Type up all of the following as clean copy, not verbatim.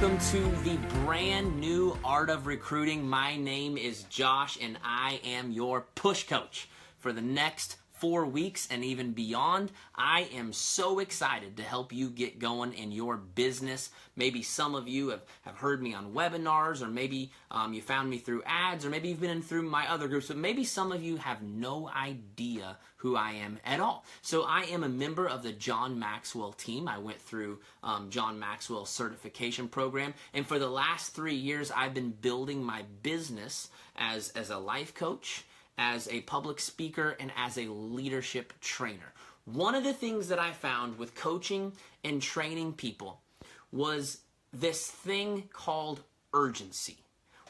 welcome to the brand new Art of Recruiting. My name is Josh and I am your push coach for the next 4 weeks and even beyond. I am so excited to help you get going in your business. Maybe some of you have heard me on webinars, or maybe you found me through ads, or maybe you've been in through my other groups, but maybe some of you have no idea who I am at all. So I am a member of the John Maxwell team. I went through John Maxwell's certification program, and for the last 3 years I've been building my business as a life coach, as a public speaker, and as a leadership trainer. One of the things that I found with coaching and training people was this thing called urgency.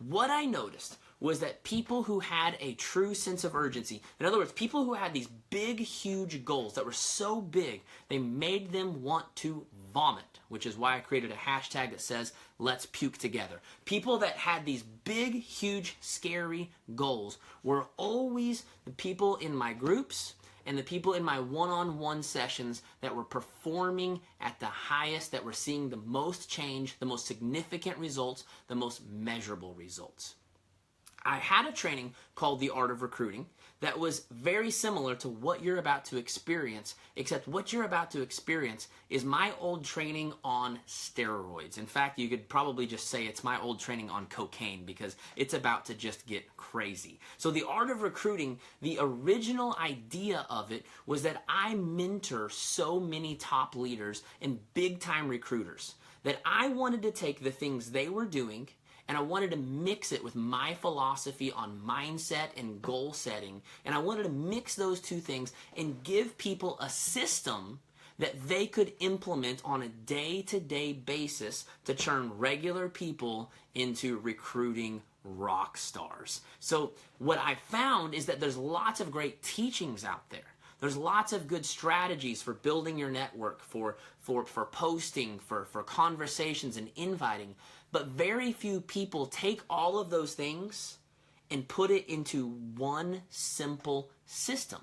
What I noticed was that people who had a true sense of urgency, in other words, people who had these big, huge goals that were so big, they made them want to vomit, which is why I created a hashtag that says, let's puke together. People that had these big, huge, scary goals were always the people in my groups and the people in my one-on-one sessions that were performing at the highest, that were seeing the most change, the most significant results, the most measurable results. I had a training called The Art of Recruiting that was very similar to what you're about to experience, except what you're about to experience is my old training on steroids. In fact, you could probably just say it's my old training on cocaine, because it's about to just get crazy. So The Art of Recruiting, the original idea of it was that I mentor so many top leaders and big-time recruiters that I wanted to take the things they were doing and I wanted to mix it with my philosophy on mindset and goal setting. And I wanted to mix those two things and give people a system that they could implement on a day-to-day basis to turn regular people into recruiting rock stars. So what I found is that there's lots of great teachings out there. There's lots of good strategies for building your network, for posting, for conversations and inviting. But very few people take all of those things and put it into one simple system.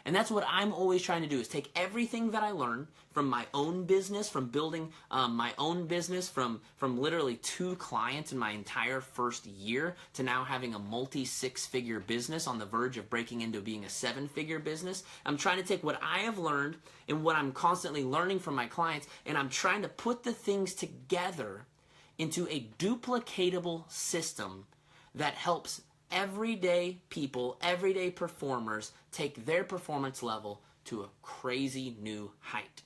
And that's what I'm always trying to do, is take everything that I learned from my own business, from building my own business, from literally 2 clients in my entire first year to now having a multi-6-figure business on the verge of breaking into being a 7-figure business. I'm trying to take what I have learned and what I'm constantly learning from my clients, and I'm trying to put the things together into a duplicatable system that helps everyday people, everyday performers take their performance level to a crazy new height.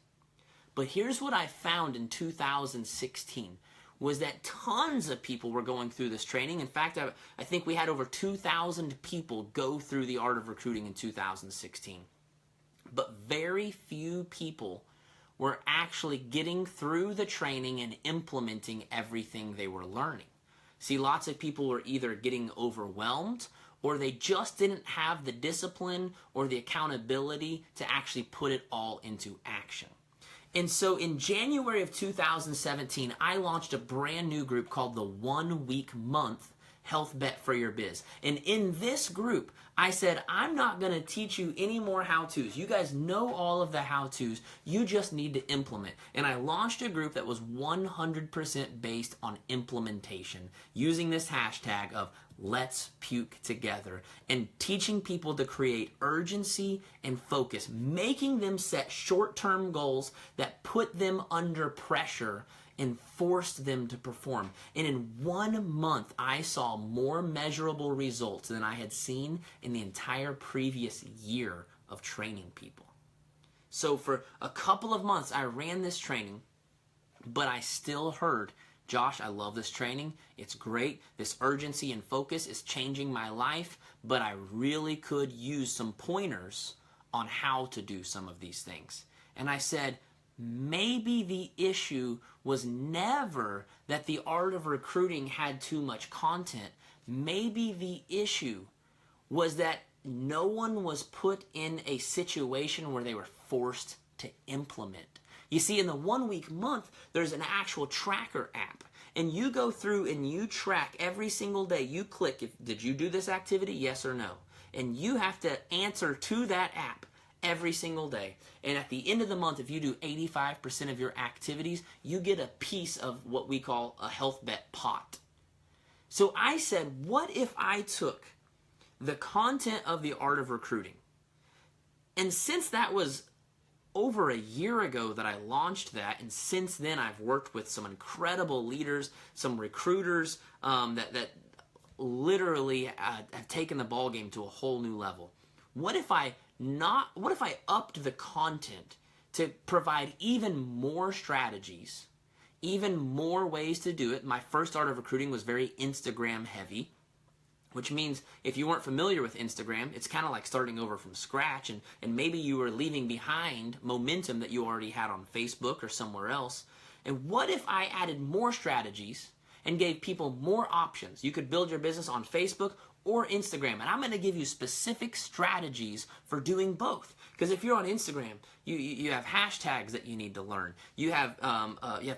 But here's what I found in 2016 was that tons of people were going through this training. In fact, I think we had over 2,000 people go through the Art of Recruiting in 2016. But very few people were actually getting through the training and implementing everything they were learning. See, lots of people were either getting overwhelmed, or they just didn't have the discipline or the accountability to actually put it all into action. And so in January of 2017, I launched a brand new group called the 1 Week Month Health Bet for Your Biz. And in this group, I said, I'm not going to teach you any more how-tos. You guys know all of the how-tos. You just need to implement. And I launched a group that was 100% based on implementation, using this hashtag of let's puke together, and teaching people to create urgency and focus, making them set short-term goals that put them under pressure and forced them to perform. And in 1 month, I saw more measurable results than I had seen in the entire previous year of training people. So for a couple of months, I ran this training, but I still heard, Josh, I love this training. It's great. This urgency and focus is changing my life, but I really could use some pointers on how to do some of these things. And I said, maybe the issue was never that the Art of Recruiting had too much content. Maybe the issue was that no one was put in a situation where they were forced to implement. You see, in the 1 Week Month, there's an actual tracker app. And you go through and you track every single day. You click, did you do this activity? Yes or no? And you have to answer to that app every single day. And at the end of the month, if you do 85% of your activities, you get a piece of what we call a health bet pot. So I said, what if I took the content of the art of recruiting, and since that was over a year ago that I launched that, and since then I've worked with some incredible leaders, some recruiters that literally have taken the ball game to a whole new level. What if I upped the content to provide even more strategies, even more ways to do it? My first art of recruiting was very Instagram heavy, which means if you weren't familiar with Instagram, it's kind of like starting over from scratch, and maybe you were leaving behind momentum that you already had on Facebook or somewhere else. And what if I added more strategies and gave people more options? You could build your business on Facebook or Instagram, and I'm going to give you specific strategies for doing both. Because if you're on Instagram, you have hashtags that you need to learn. You have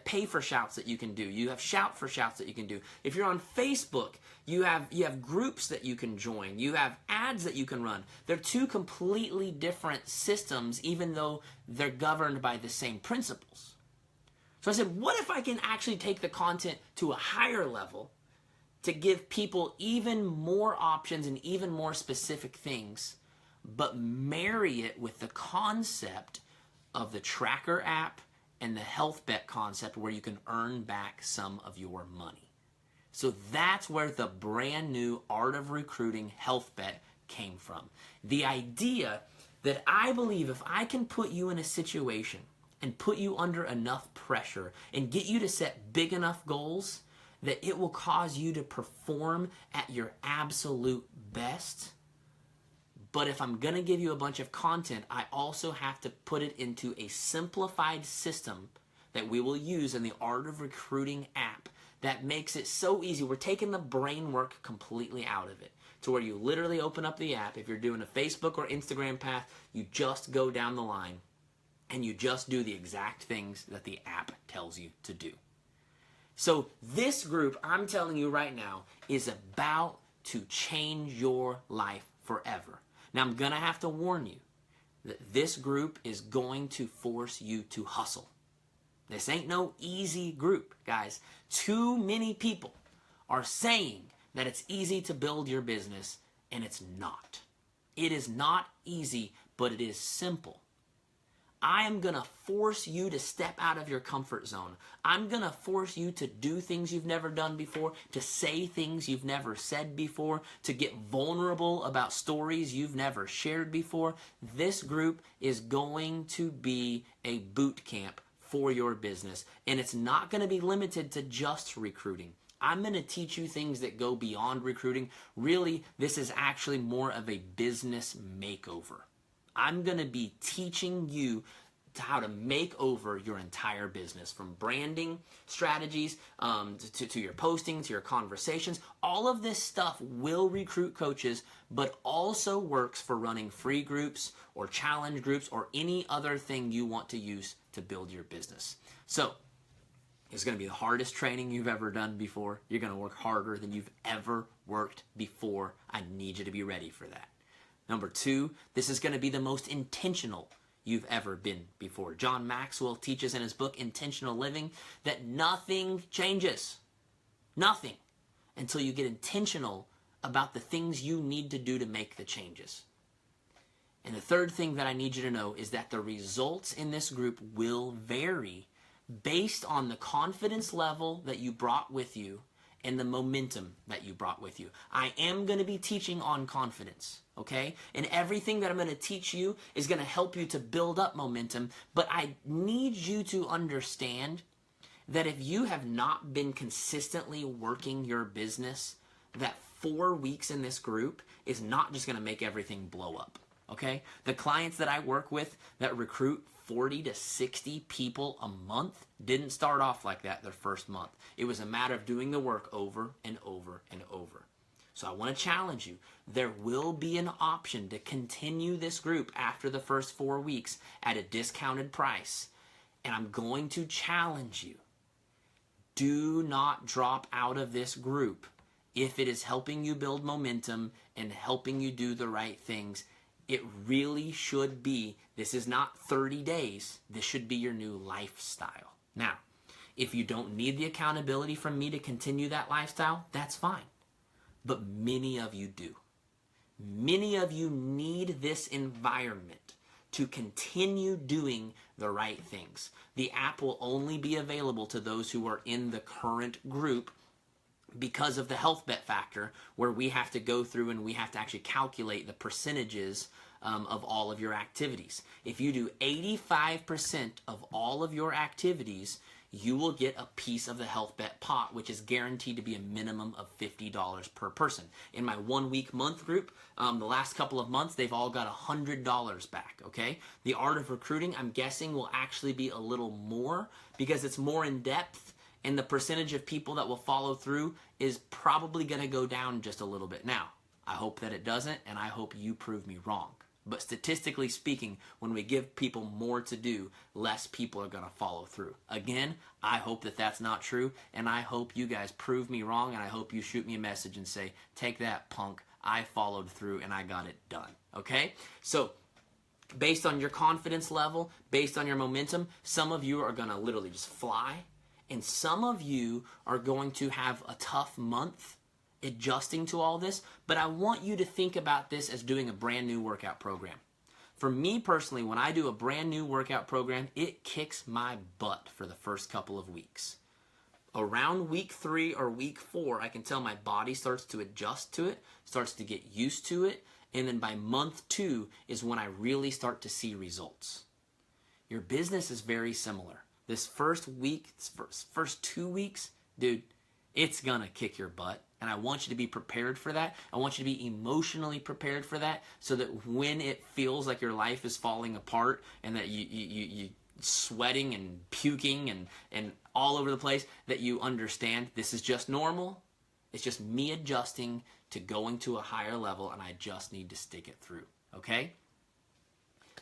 pay for shouts that you can do. You have shout for shouts that you can do. If you're on Facebook, you have groups that you can join. You have ads that you can run. They're two completely different systems, even though they're governed by the same principles. So I said, what if I can actually take the content to a higher level to give people even more options and even more specific things, but marry it with the concept of the tracker app and the health bet concept where you can earn back some of your money. So that's where the brand new Art of Recruiting health bet came from. The idea that I believe if I can put you in a situation and put you under enough pressure and get you to set big enough goals, that it will cause you to perform at your absolute best. But if I'm going to give you a bunch of content, I also have to put it into a simplified system that we will use in the Art of Recruiting app that makes it so easy. We're taking the brain work completely out of it to where you literally open up the app. If you're doing a Facebook or Instagram path, you just go down the line and you just do the exact things that the app tells you to do. So this group, I'm telling you right now, is about to change your life forever. Now, I'm going to have to warn you that this group is going to force you to hustle. This ain't no easy group, guys. Too many people are saying that it's easy to build your business, and it's not. It is not easy, but it is simple. I am going to force you to step out of your comfort zone. I'm going to force you to do things you've never done before, to say things you've never said before, to get vulnerable about stories you've never shared before. This group is going to be a boot camp for your business, and it's not going to be limited to just recruiting. I'm going to teach you things that go beyond recruiting. Really, this is actually more of a business makeover. I'm going to be teaching you how to make over your entire business, from branding strategies to your posting, to your conversations. All of this stuff will recruit coaches, but also works for running free groups or challenge groups or any other thing you want to use to build your business. So it's going to be the hardest training you've ever done before. You're going to work harder than you've ever worked before. I need you to be ready for that. Number 2, this is going to be the most intentional you've ever been before. John Maxwell teaches in his book, Intentional Living, that nothing changes. Nothing. Until you get intentional about the things you need to do to make the changes. And the third thing that I need you to know is that the results in this group will vary based on the confidence level that you brought with you and the momentum that you brought with you. I am going to be teaching on confidence, okay? And everything that I'm going to teach you is going to help you to build up momentum, but I need you to understand that if you have not been consistently working your business, that 4 weeks in this group is not just going to make everything blow up, okay? The clients that I work with that recruit 40 to 60 people a month didn't start off like that their first month. It was a matter of doing the work over and over and over. So I want to challenge you. There will be an option to continue this group after the first 4 weeks at a discounted price. And I'm going to challenge you. Do not drop out of this group if it is helping you build momentum and helping you do the right things. It really should be, this is not 30 days, this should be your new lifestyle. Now, if you don't need the accountability from me to continue that lifestyle, that's fine. But many of you do. Many of you need this environment to continue doing the right things. The app will only be available to those who are in the current group because of the health bet factor, where we have to go through and we have to actually calculate the percentages of all of your activities. If you do 85% of all of your activities, you will get a piece of the health bet pot, which is guaranteed to be a minimum of $50 per person. In my 1 week month group, the last couple of months, they've all got $100 back, okay? The art of recruiting, I'm guessing, will actually be a little more because it's more in depth, and the percentage of people that will follow through is probably going to go down just a little bit. Now, I hope that it doesn't, and I hope you prove me wrong. But statistically speaking, when we give people more to do, less people are going to follow through. Again, I hope that that's not true, and I hope you guys prove me wrong, and I hope you shoot me a message and say, take that, punk. I followed through, and I got it done. Okay? So, based on your confidence level, based on your momentum, some of you are going to literally just fly, and some of you are going to have a tough month adjusting to all this, but I want you to think about this as doing a brand new workout program. For me personally, when I do a brand new workout program, it kicks my butt for the first couple of weeks. Around week 3 or week 4, I can tell my body starts to adjust to it, starts to get used to it, and then by month 2 is when I really start to see results. Your business is very similar. This first week, first 2 weeks, dude, it's gonna kick your butt. And I want you to be prepared for that. I want you to be emotionally prepared for that, so that when it feels like your life is falling apart and that you sweating and puking and all over the place, that you understand this is just normal. It's just me adjusting to going to a higher level, and I just need to stick it through, okay?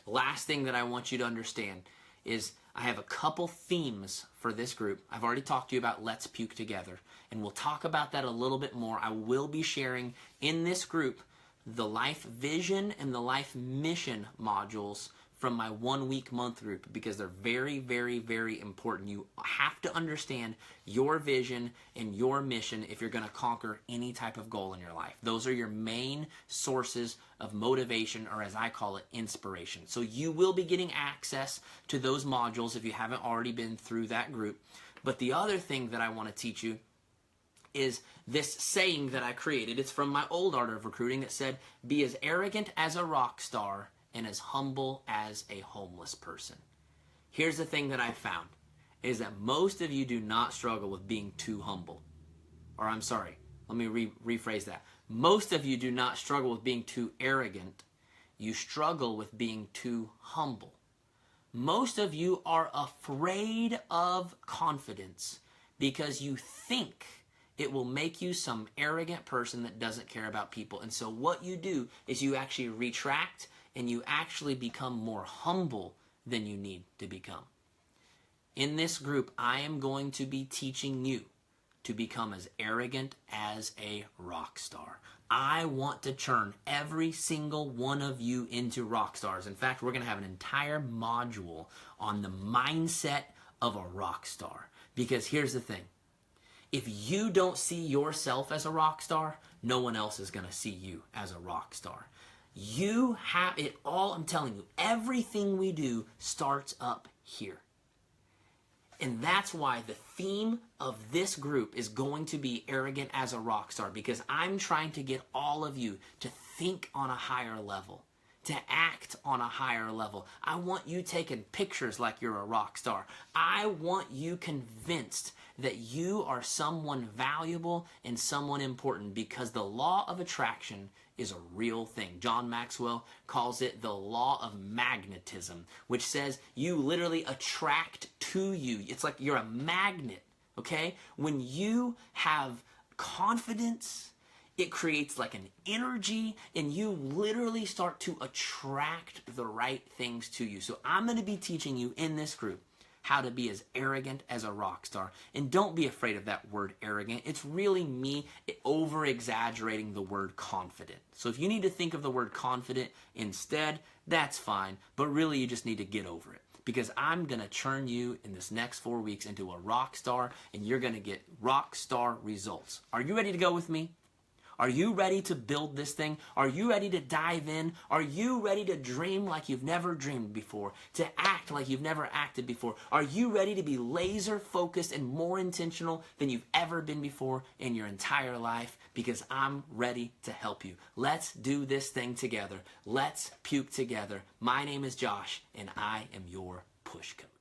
Last thing that I want you to understand is I have a couple themes for this group. I've already talked to you about Let's Puke Together, and we'll talk about that a little bit more. I will be sharing in this group the life vision and the life mission modules from my 1 week month group, because they're very, very, very important. You have to understand your vision and your mission if you're going to conquer any type of goal in your life. Those are your main sources of motivation, or as I call it, inspiration. So you will be getting access to those modules if you haven't already been through that group. But the other thing that I want to teach you is this saying that I created. It's from my old art of recruiting that said, be as arrogant as a rock star and as humble as a homeless person. Here's the thing that I found, is that most of you do not struggle with being too humble. Or I'm sorry, let me rephrase that. Most of you do not struggle with being too arrogant. You struggle with being too humble. Most of you are afraid of confidence because you think it will make you some arrogant person that doesn't care about people. And so what you do is you actually retract, and you actually become more humble than you need to become. In this group, I am going to be teaching you to become as arrogant as a rock star. I want to turn every single one of you into rock stars. In fact, we're going to have an entire module on the mindset of a rock star. Because here's the thing. If you don't see yourself as a rock star, no one else is going to see you as a rock star. You have it all. I'm telling you, everything we do starts up here. And that's why the theme of this group is going to be arrogant as a rock star, because I'm trying to get all of you to think on a higher level, to act on a higher level. I want you taking pictures like you're a rock star. I want you convinced that you are someone valuable and someone important, because the law of attraction is a real thing. John Maxwell calls it the law of magnetism, which says you literally attract to you. It's like you're a magnet, okay? When you have confidence, it creates like an energy, and you literally start to attract the right things to you. So I'm going to be teaching you in this group how to be as arrogant as a rock star. And don't be afraid of that word arrogant. It's really me over-exaggerating the word confident. So if you need to think of the word confident instead, that's fine. But really, you just need to get over it. Because I'm going to turn you in this next 4 weeks into a rock star, and you're going to get rock star results. Are you ready to go with me? Are you ready to build this thing? Are you ready to dive in? Are you ready to dream like you've never dreamed before? To act like you've never acted before? Are you ready to be laser focused and more intentional than you've ever been before in your entire life? Because I'm ready to help you. Let's do this thing together. Let's puke together. My name is Josh, and I am your push coach.